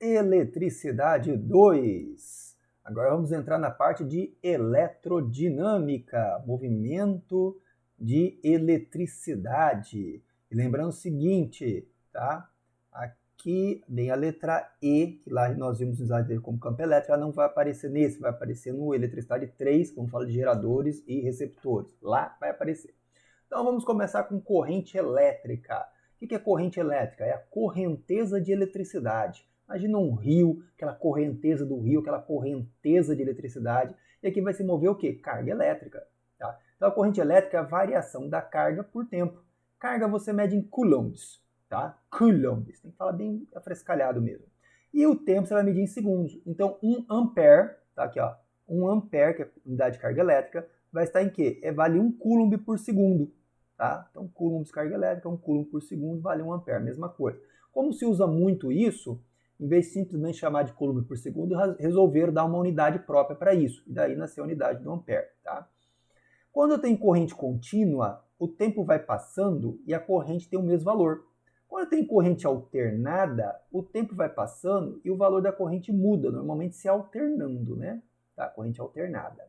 Eletricidade 2. Agora vamos entrar na parte de eletrodinâmica, movimento de eletricidade. E lembrando o seguinte, tá? Aqui vem a letra E, que lá nós vimos usar dele como campo elétrico, ela não vai aparecer nesse, vai aparecer no eletricidade 3, quando fala de geradores e receptores. Lá vai aparecer. Então vamos começar com corrente elétrica. O que é corrente elétrica? É a correnteza de eletricidade. Imagina um rio, aquela correnteza do rio, aquela correnteza de eletricidade. E aqui vai se mover o quê? Carga elétrica. Tá? Então a corrente elétrica é a variação da carga por tempo. Carga você mede em coulombs. Tá? Coulombs. Tem que falar bem afrescalhado mesmo. E o tempo você vai medir em segundos. Então 1 ampere, tá aqui ó, 1 ampere, que é a unidade de carga elétrica, vai estar em quê? Vale 1 coulomb por segundo. Tá? Então, coulomb de carga elétrica, 1 coulomb por segundo vale 1 ampere, mesma coisa. Como se usa muito isso, em vez de simplesmente chamar de coulomb por segundo, resolveram dar uma unidade própria para isso. E daí nasceu a unidade do ampere. Tá? Quando eu tenho corrente contínua, o tempo vai passando e a corrente tem o mesmo valor. Quando eu tenho corrente alternada, o tempo vai passando e o valor da corrente muda, normalmente se alternando, né? Tá? Corrente alternada.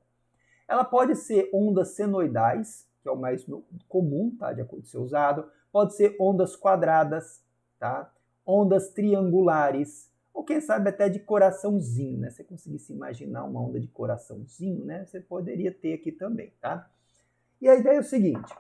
Ela pode ser ondas senoidais, que é o mais comum, tá, de ser usado. Pode ser ondas quadradas, tá? Ondas triangulares, ou quem sabe até de coraçãozinho, né? Se você conseguisse imaginar uma onda de coraçãozinho, né? Você poderia ter aqui também, tá? E a ideia é o seguinte,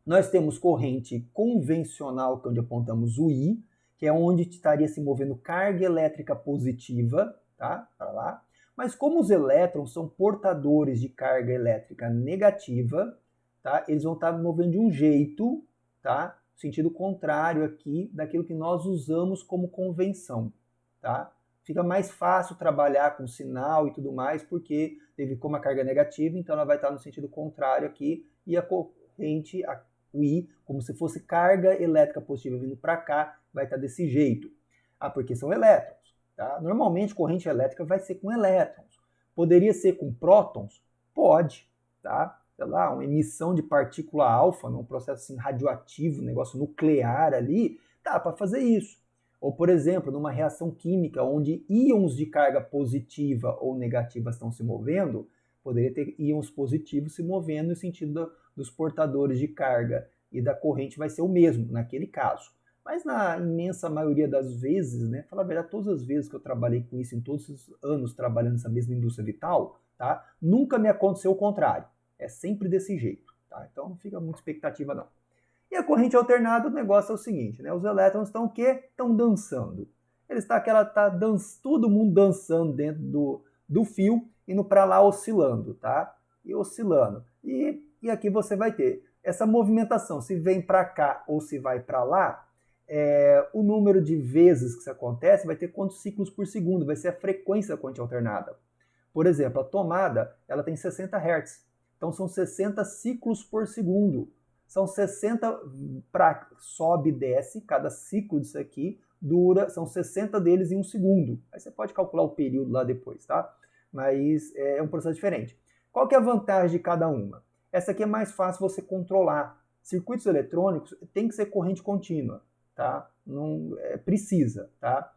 nós temos corrente convencional, que é onde apontamos o I, que é onde estaria se movendo carga elétrica positiva, tá? Para lá. Mas como os elétrons são portadores de carga elétrica negativa, tá? Eles vão estar movendo de um jeito, tá? Sentido contrário aqui daquilo que nós usamos como convenção, tá? Fica mais fácil trabalhar com sinal e tudo mais, porque teve como a carga é negativa, então ela vai estar no sentido contrário aqui, e a corrente, o I, como se fosse carga elétrica positiva vindo para cá, vai estar desse jeito. Ah, porque são elétrons. Tá? Normalmente, corrente elétrica vai ser com elétrons. Poderia ser com prótons? Pode. Tá? Sei lá, uma emissão de partícula alfa, num processo assim, radioativo, um negócio nuclear ali, dá para fazer isso. Ou, por exemplo, numa reação química onde íons de carga positiva ou negativa estão se movendo, poderia ter íons positivos se movendo no sentido dos portadores de carga e da corrente vai ser o mesmo naquele caso. Mas na imensa maioria das vezes, né, falar a verdade, todas as vezes que eu trabalhei com isso, em todos os anos trabalhando nessa mesma indústria vital, tá, nunca me aconteceu o contrário. É sempre desse jeito. Tá? Então não fica muita expectativa não. E a corrente alternada, o negócio é o seguinte, né, os elétrons estão o quê? Estão dançando. Eles todo mundo dançando dentro do fio, indo para lá oscilando, tá? E oscilando. E aqui você vai ter essa movimentação, se vem para cá ou se vai para lá, o número de vezes que isso acontece vai ter quantos ciclos por segundo, vai ser a frequência da corrente alternada. Por exemplo, a tomada ela tem 60 Hz, então são 60 ciclos por segundo. São 60 para sobe e desce, cada ciclo disso aqui são 60 deles em um segundo. Aí você pode calcular o período lá depois, tá? Mas é um processo diferente. Qual que é a vantagem de cada uma? Essa aqui é mais fácil você controlar. Circuitos eletrônicos tem que ser corrente contínua, tá? Não precisa, tá?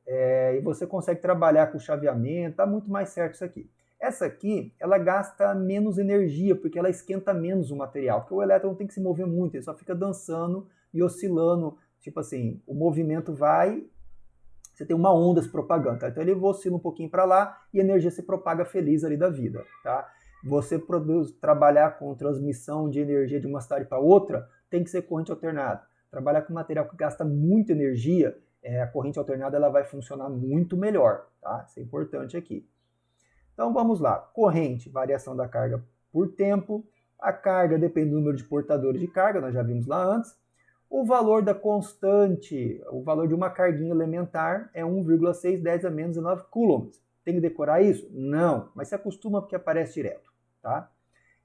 E você consegue trabalhar com chaveamento, tá muito mais certo isso aqui. Essa aqui, ela gasta menos energia, porque ela esquenta menos o material, porque o elétron tem que se mover muito, ele só fica dançando e oscilando, tipo assim, o movimento vai, você tem uma onda se propagando, tá? Então ele oscila um pouquinho para lá e a energia se propaga feliz ali da vida, tá? Você trabalhar com transmissão de energia de uma cidade para outra, tem que ser corrente alternada. Trabalhar com material que gasta muita energia, a corrente alternada ela vai funcionar muito melhor, tá? Isso é importante aqui. Então vamos lá, corrente, variação da carga por tempo, a carga depende do número de portadores de carga, nós já vimos lá antes, o valor da constante, o valor de uma carguinha elementar é 1,610 a menos 19 coulombs. Tem que decorar isso? Não, mas se acostuma porque aparece direto, tá?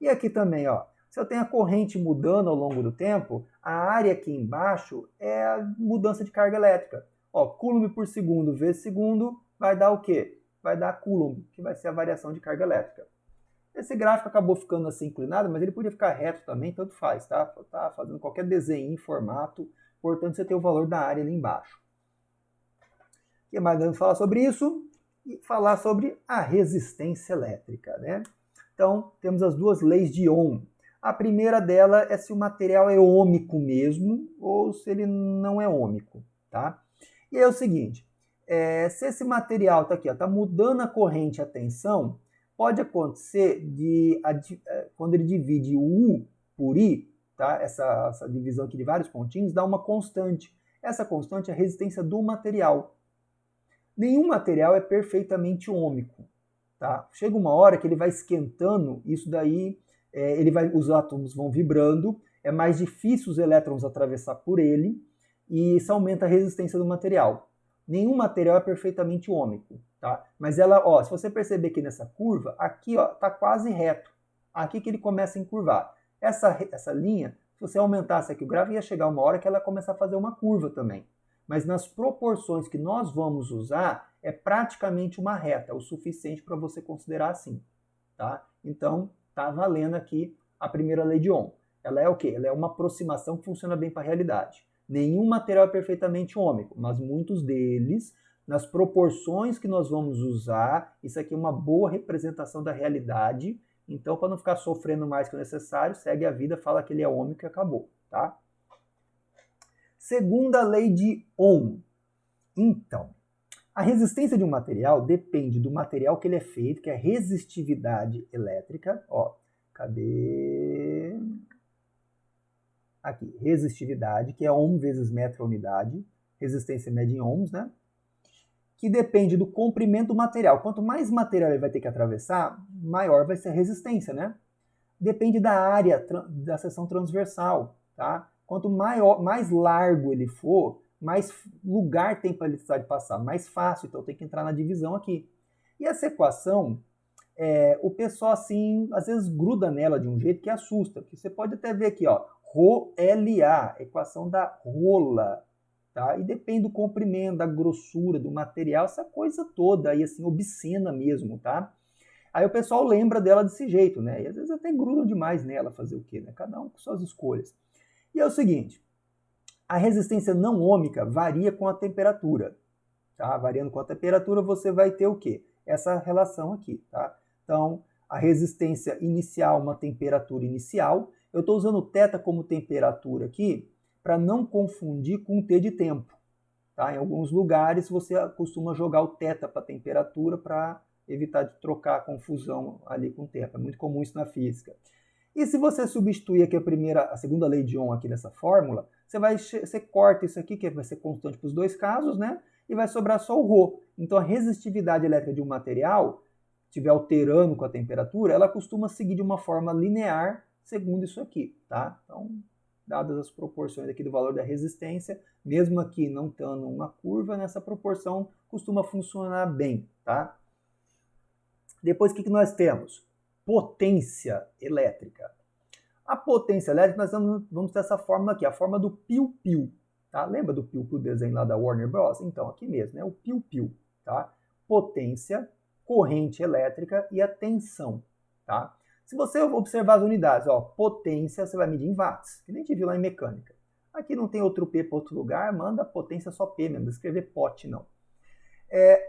E aqui também, ó, se eu tenho a corrente mudando ao longo do tempo, a área aqui embaixo é a mudança de carga elétrica. Ó, coulomb por segundo vezes segundo vai dar o quê? Vai dar coulomb, que vai ser a variação de carga elétrica. Esse gráfico acabou ficando assim inclinado, mas ele podia ficar reto também, tanto faz, tá? Tá fazendo qualquer desenho em formato, importante você ter o valor da área ali embaixo. que mais nós vamos falar sobre isso? E falar sobre a resistência elétrica, né? Então, temos as duas leis de Ohm. A primeira dela é se o material é ômico mesmo ou se ele não é ômico, tá? E é o seguinte, se esse material está aqui, está mudando a corrente e a tensão, pode acontecer quando ele divide o U por I, tá? Essa divisão aqui de vários pontinhos, dá uma constante. Essa constante é a resistência do material. Nenhum material é perfeitamente ômico, tá? Chega uma hora que ele vai esquentando, isso daí, os átomos vão vibrando, é mais difícil os elétrons atravessar por ele, e isso aumenta a resistência do material. Nenhum material é perfeitamente ômico, tá? Mas se você perceber aqui nessa curva, aqui está quase reto. Aqui que ele começa a encurvar. Essa linha, se você aumentasse aqui o gráfico, ia chegar uma hora que ela ia começar a fazer uma curva também. Mas nas proporções que nós vamos usar, é praticamente uma reta, o suficiente para você considerar assim, tá? Então, tá valendo aqui a primeira lei de Ohm. Ela é o quê? Ela é uma aproximação que funciona bem para a realidade. Nenhum material é perfeitamente ômico, mas muitos deles, nas proporções que nós vamos usar, isso aqui é uma boa representação da realidade. Então, para não ficar sofrendo mais que o necessário, segue a vida, fala que ele é ômico e acabou, tá? Segunda lei de Ohm. Então, a resistência de um material depende do material que ele é feito, que é a resistividade elétrica. Ó, cadê? Aqui, resistividade, que é Ohm vezes metro a unidade. Resistência mede em ohms, né? Que depende do comprimento do material. Quanto mais material ele vai ter que atravessar, maior vai ser a resistência, né? Depende da área da seção transversal, tá? Quanto mais largo ele for, mais lugar tem para a eletricidade passar, mais fácil, então tem que entrar na divisão aqui. E essa equação, o pessoal assim, às vezes gruda nela de um jeito que assusta, porque você pode até ver aqui, ó, ρLA, equação da rola, tá? E depende do comprimento, da grossura, do material, essa coisa toda aí assim, obscena mesmo, tá? Aí o pessoal lembra dela desse jeito, né? E às vezes até grudam demais nela, fazer o quê, né? Cada um com suas escolhas. E é o seguinte, a resistência não ômica varia com a temperatura, tá? Variando com a temperatura, você vai ter o quê? Essa relação aqui, tá? Então, a resistência inicial, uma temperatura inicial. Eu estou usando θ como temperatura aqui para não confundir com o T de tempo, tá? Em alguns lugares você costuma jogar o θ para temperatura para evitar de trocar a confusão ali com o tempo. É muito comum isso na física. E se você substituir aqui a segunda lei de Ohm aqui nessa fórmula, você corta isso aqui, que vai ser constante para os dois casos, né? E vai sobrar só o ρ. Então a resistividade elétrica de um material, estiver alterando com a temperatura, ela costuma seguir de uma forma linear segundo isso aqui, tá? Então, dadas as proporções aqui do valor da resistência, mesmo aqui não estando uma curva, nessa proporção costuma funcionar bem, tá? Depois, o que nós temos? Potência elétrica. A potência elétrica, nós vamos ter essa fórmula aqui, a forma do piu-piu. Tá? Lembra do piu-piu desenho lá da Warner Bros? Então, aqui mesmo, né? O piu-piu. Tá? Potência, corrente elétrica e a tensão. Tá? Se você observar as unidades, ó, potência você vai medir em watts, que nem a gente viu lá em mecânica. Aqui não tem outro P para outro lugar, manda a potência só P mesmo, não escrever pot não.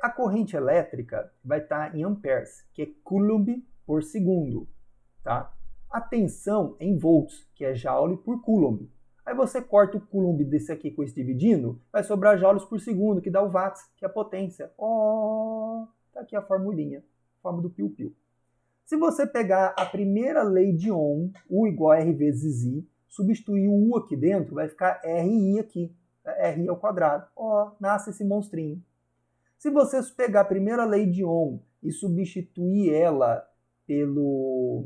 A corrente elétrica vai estar em amperes, que é coulomb por segundo. Tá? A tensão é em volts, que é joule por coulomb. Aí você corta o coulomb desse aqui com esse dividindo, vai sobrar joules por segundo, que dá o watts, que é a potência. Tá aqui a formulinha, forma do piu-piu. Se você pegar a primeira lei de Ohm, U igual a R vezes I, substituir o U aqui dentro, vai ficar RI aqui, RI ao quadrado. Nasce esse monstrinho. Se você pegar a primeira lei de Ohm e substituir ela pelo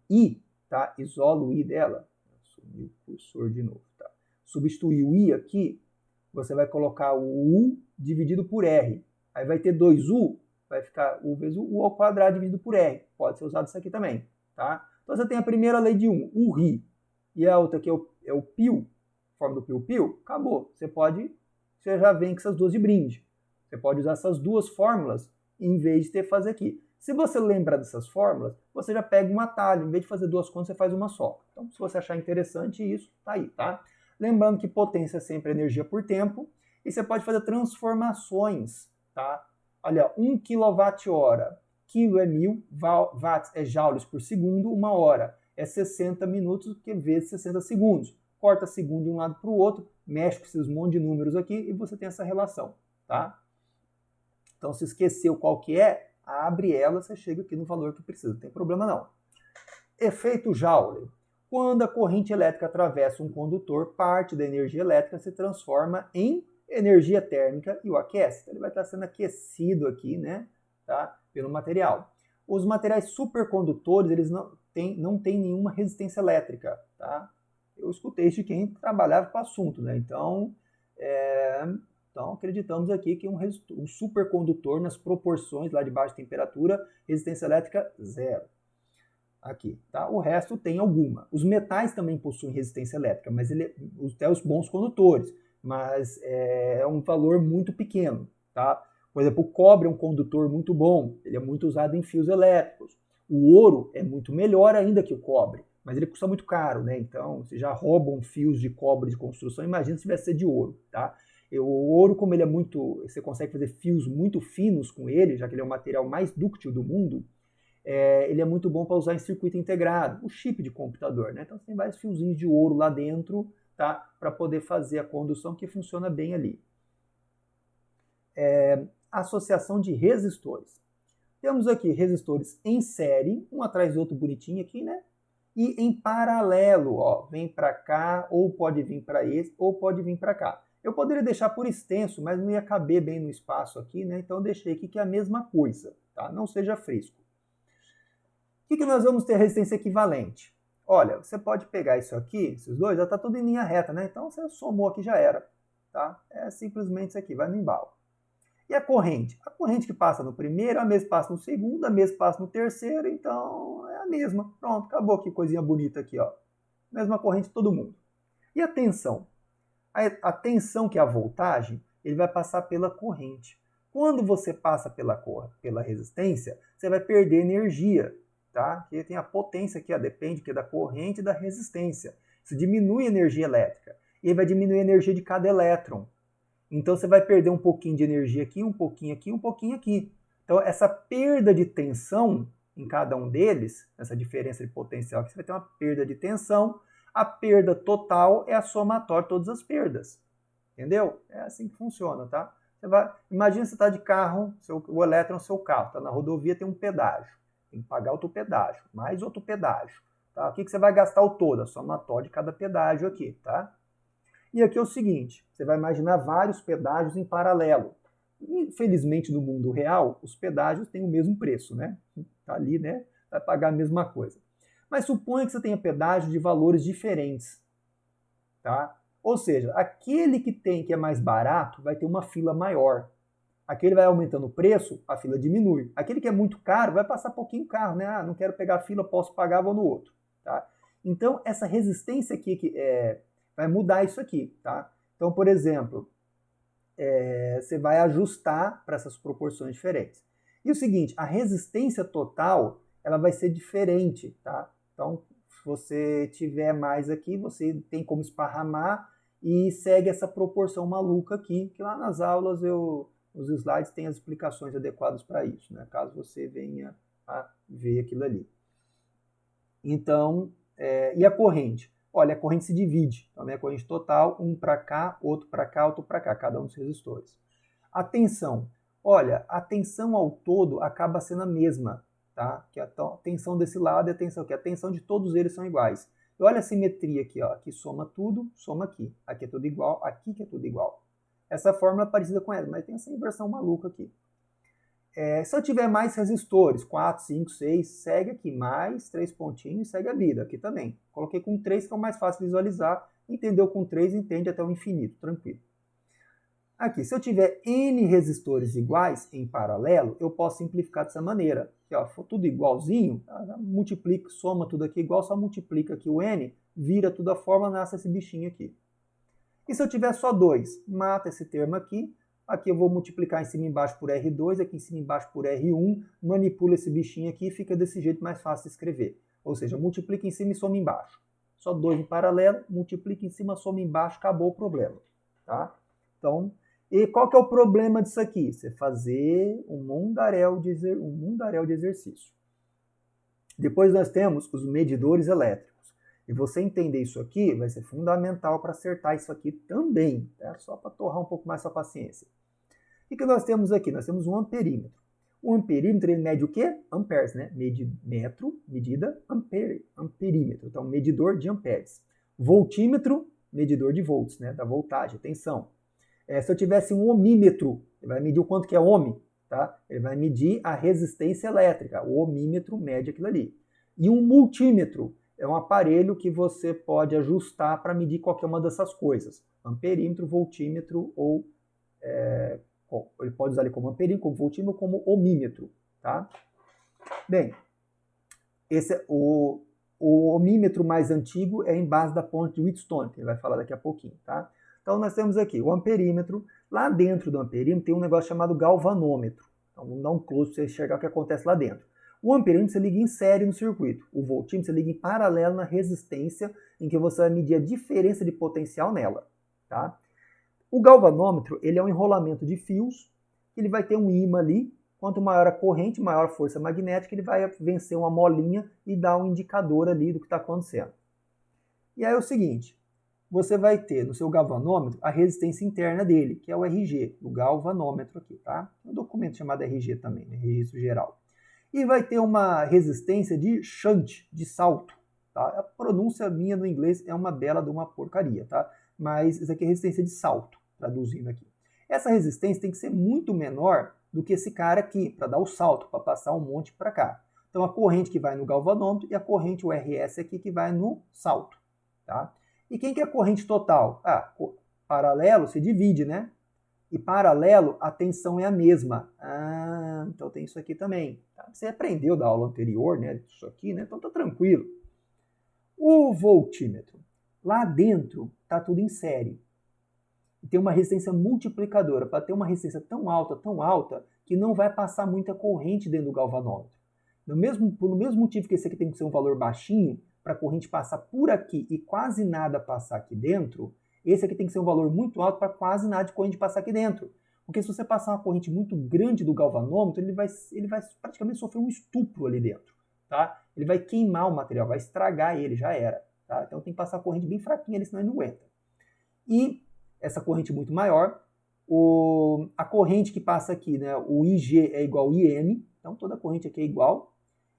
I, tá? Isola o I dela. Sumiu o cursor de novo, tá? Substituir o I aqui, você vai colocar o U dividido por R. Aí vai ter 2U, vai ficar U vezes U ao quadrado dividido por R. Pode ser usado isso aqui também, tá? Então você tem a primeira lei de Ohm, o RI, e a outra aqui é o piu, forma do piu-piu, acabou. Você já vem com essas duas de brinde. Você pode usar essas duas fórmulas em vez de ter que fazer aqui. Se você lembrar dessas fórmulas, você já pega um atalho. Em vez de fazer duas contas, você faz uma só. Então, se você achar interessante isso, tá aí, tá? Lembrando que potência é sempre energia por tempo. E você pode fazer transformações, tá? Olha, 1 kWh, quilo é 1000, watts é joules por segundo, 1 hora é 60 minutos, que vezes 60 segundos. Corta segundo de um lado para o outro, mexe com esses monte de números aqui e você tem essa relação, tá? Então, se esqueceu qual que é, abre ela, você chega aqui no valor que precisa, não tem problema não. Efeito Joule. Quando a corrente elétrica atravessa um condutor, parte da energia elétrica se transforma em energia térmica e o aquece. Então, ele vai estar sendo aquecido aqui, né, tá, pelo material. Os materiais supercondutores, eles não têm nenhuma resistência elétrica, tá? Eu escutei isso de quem trabalhava com o assunto, né? Então acreditamos aqui que um supercondutor nas proporções lá de baixa temperatura, resistência elétrica zero. Aqui, tá? O resto tem alguma. Os metais também possuem resistência elétrica, mas até os bons condutores, mas é um valor muito pequeno, tá? Por exemplo, o cobre é um condutor muito bom, ele é muito usado em fios elétricos. O ouro é muito melhor ainda que o cobre, mas ele custa muito caro, né? Então, se já roubam fios de cobre de construção, imagina se tivesse ser de ouro, tá? O ouro, como ele é muito, você consegue fazer fios muito finos com ele, já que ele é o material mais dúctil do mundo, ele é muito bom para usar em circuito integrado, o chip de computador, né? Então você tem vários fiozinhos de ouro lá dentro, tá? Para poder fazer a condução que funciona bem ali. Associação de resistores. Temos aqui resistores em série, um atrás do outro bonitinho aqui, né? E em paralelo, ó, vem para cá, ou pode vir para esse, ou pode vir para cá. Eu poderia deixar por extenso, mas não ia caber bem no espaço aqui, né? Então eu deixei aqui que é a mesma coisa, tá? Não seja fresco. O que nós vamos ter resistência equivalente? Olha, você pode pegar isso aqui, esses dois, já está tudo em linha reta, né? Então você somou aqui já era, tá? É simplesmente isso aqui, vai no embalo. E a corrente? A corrente que passa no primeiro, a mesma passa no segundo, a mesma passa no terceiro, então é a mesma. Pronto, acabou, que coisinha bonita aqui, ó. Mesma corrente todo mundo. E a tensão? A tensão, que é a voltagem, ele vai passar pela corrente. Quando você passa pela resistência, você vai perder energia, tá? Porque tem a potência aqui, ó, depende que da corrente e da resistência. Isso diminui a energia elétrica. E vai diminuir a energia de cada elétron. Então você vai perder um pouquinho de energia aqui, um pouquinho aqui, um pouquinho aqui. Então essa perda de tensão em cada um deles, essa diferença de potencial aqui, você vai ter uma perda de tensão. A perda total é a somatória de todas as perdas. Entendeu? É assim que funciona, tá? Imagina você está de carro, o elétron é o seu carro, está na rodovia, tem um pedágio. Tem que pagar outro pedágio, mais outro pedágio. Tá? O que você vai gastar o todo? A somatória de cada pedágio aqui, tá? E aqui é o seguinte, você vai imaginar vários pedágios em paralelo. Infelizmente, no mundo real, os pedágios têm o mesmo preço, né? Tá ali, né? Vai pagar a mesma coisa. Mas suponha que você tenha pedágios de valores diferentes, tá? Ou seja, aquele que é mais barato vai ter uma fila maior. Aquele vai aumentando o preço, a fila diminui. Aquele que é muito caro vai passar pouquinho o carro, né? Ah, não quero pegar a fila, posso pagar, vou no outro, tá? Então, essa resistência aqui vai mudar isso aqui, tá? Então, por exemplo, você vai ajustar para essas proporções diferentes. E o seguinte, a resistência total, ela vai ser diferente, tá? Então, se você tiver mais aqui, você tem como esparramar e segue essa proporção maluca aqui, que lá nas aulas os slides têm as explicações adequadas para isso, né? Caso você venha a ver aquilo ali. Então, e a corrente? Olha, a corrente se divide. Então, a corrente total, um para cá, outro para cá, outro para cá, cada um dos resistores. A tensão. Olha, a tensão ao todo acaba sendo a mesma, tá? Que a tensão desse lado e a tensão aqui. A tensão de todos eles são iguais. E olha a simetria aqui, ó. Aqui soma tudo, soma aqui. Aqui é tudo igual, aqui que é tudo igual. Essa fórmula é parecida com ela, mas tem essa inversão maluca aqui. Se eu tiver mais resistores, 4, 5, 6, segue aqui, mais 3 pontinhos, segue a vida, aqui também. Coloquei com 3, que é o mais fácil de visualizar. Entendeu com 3, entende até o infinito, tranquilo. Aqui, se eu tiver N resistores iguais em paralelo, eu posso simplificar dessa maneira. Aqui, ó, for tudo igualzinho, multiplica, soma tudo aqui igual, só multiplica aqui o N, vira tudo a fórmula, nasce esse bichinho aqui. E se eu tiver só 2, mata esse termo aqui. Aqui eu vou multiplicar em cima e embaixo por R2, aqui em cima e embaixo por R1, manipula esse bichinho aqui e fica desse jeito mais fácil de escrever. Ou seja, multiplica em cima e soma embaixo. Só 2 em paralelo, multiplica em cima, soma embaixo, acabou o problema. Tá? Então, E qual que é o problema disso aqui? Você fazer um mundaréu de exercício. Depois nós temos os medidores elétricos. E você entender isso aqui vai ser fundamental para acertar isso aqui também, tá? Só para torrar um pouco mais sua paciência. O que nós temos aqui? Nós temos um amperímetro. O amperímetro ele mede o quê? Amperes, né? Metro, medida, amperímetro. Então, medidor de amperes. Voltímetro, medidor de volts, né? Da voltagem, tensão. Se eu tivesse um ohmímetro, ele vai medir o quanto que é ohm, tá? Ele vai medir a resistência elétrica. O ohmímetro mede aquilo ali. E um multímetro é um aparelho que você pode ajustar para medir qualquer uma dessas coisas. Amperímetro, voltímetro ou... ele pode usar ele como amperímetro, como voltímetro, como ohmímetro, tá? Bem, o ohmímetro mais antigo é em base da ponte de Wheatstone, que ele vai falar daqui a pouquinho, tá? Então nós temos aqui o amperímetro. Lá dentro do amperímetro tem um negócio chamado galvanômetro. Então vamos dar um close para você enxergar o que acontece lá dentro. O amperímetro você liga em série no circuito. O voltímetro você liga em paralelo na resistência, em que você vai medir a diferença de potencial nela, tá? O galvanômetro ele é um enrolamento de fios, ele vai ter um ímã ali, quanto maior a corrente, maior a força magnética, ele vai vencer uma molinha e dar um indicador ali do que está acontecendo. E aí é o seguinte, você vai ter no seu galvanômetro a resistência interna dele, que é o RG, o galvanômetro aqui, tá? Um documento chamado RG também, né? Registro geral. E vai ter uma resistência de shunt, de salto, tá? A pronúncia minha no inglês é uma bela de uma porcaria, tá? Mas isso aqui é resistência de salto, traduzindo aqui. Essa resistência tem que ser muito menor do que esse cara aqui, para dar o salto, para passar um monte para cá. Então a corrente que vai no galvanômetro e a corrente, o RS aqui, que vai no salto, tá? E quem que é a corrente total? Paralelo se divide, né? E paralelo, a tensão é a mesma. Então tem isso aqui também. Tá? Você aprendeu da aula anterior, né? Isso aqui, né? Então tá tranquilo. O voltímetro. Lá dentro tá tudo em série. E tem uma resistência multiplicadora. Para ter uma resistência tão alta, que não vai passar muita corrente dentro do galvanômetro. Pelo mesmo motivo que esse aqui tem que ser um valor baixinho, para a corrente passar por aqui e quase nada passar aqui dentro, esse aqui tem que ser um valor muito alto para quase nada de corrente passar aqui dentro. Porque se você passar uma corrente muito grande do galvanômetro, ele vai praticamente sofrer um estupro ali dentro. Tá? Ele vai queimar o material, vai estragar ele, já era. Tá? Então tem que passar a corrente bem fraquinha ali, senão ele não aguenta. E essa corrente muito maior, a corrente que passa aqui, né, o IG é igual ao IM, então toda a corrente aqui é igual.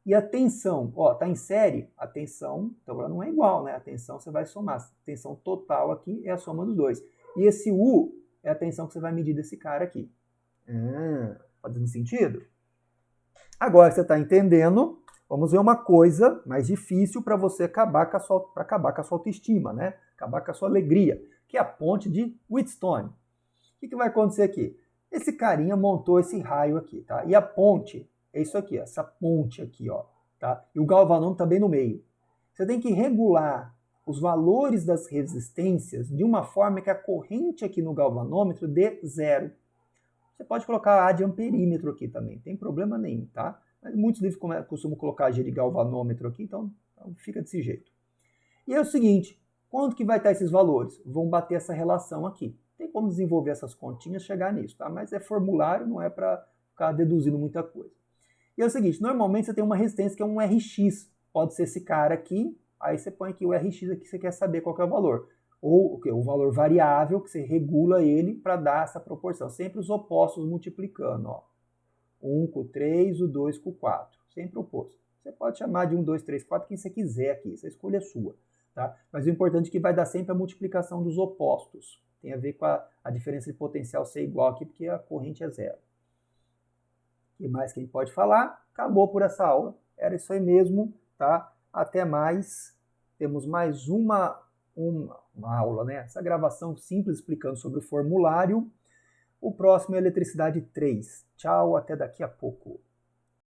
E a tensão, está em série, a tensão, então ela não é igual, né? A tensão você vai somar. A tensão total aqui é a soma dos dois. E esse U é a tensão que você vai medir desse cara aqui. Fazendo sentido? Agora que você está entendendo, vamos ver uma coisa mais difícil para você acabar com a sua autoestima, né? Acabar com a sua alegria, que é a ponte de Wheatstone. O que vai acontecer aqui? Esse carinha montou esse raio aqui, tá? E a ponte é isso aqui, essa ponte aqui, ó, tá? E o galvanômetro tá bem no meio. Você tem que regular os valores das resistências de uma forma que a corrente aqui no galvanômetro dê zero. Você pode colocar A de amperímetro aqui também, não tem problema nenhum, tá? Mas muitos livros costumam colocar G de galvanômetro aqui, então fica desse jeito. E é o seguinte, quanto que vai estar esses valores? Vão bater essa relação aqui. Tem como desenvolver essas continhas e chegar nisso, tá? Mas é formulário, não é para ficar deduzindo muita coisa. E é o seguinte, normalmente você tem uma resistência que é um RX, pode ser esse cara aqui, aí você põe aqui o RX aqui, você quer saber qual que é o valor. Ou o valor variável, que você regula ele para dar essa proporção. Sempre os opostos multiplicando, ó. 1 com 3, o 2 com 4, sempre oposto. Você pode chamar de 1, 2, 3, 4, quem você quiser aqui, essa escolha é sua. Tá? Mas o importante é que vai dar sempre a multiplicação dos opostos. Tem a ver com a diferença de potencial ser igual aqui, porque a corrente é zero. O que mais que a gente pode falar? Acabou por essa aula. Era isso aí mesmo, tá? Até mais. Temos mais uma aula, né? Essa gravação simples explicando sobre o formulário. O próximo é Eletricidade 3. Tchau, até daqui a pouco.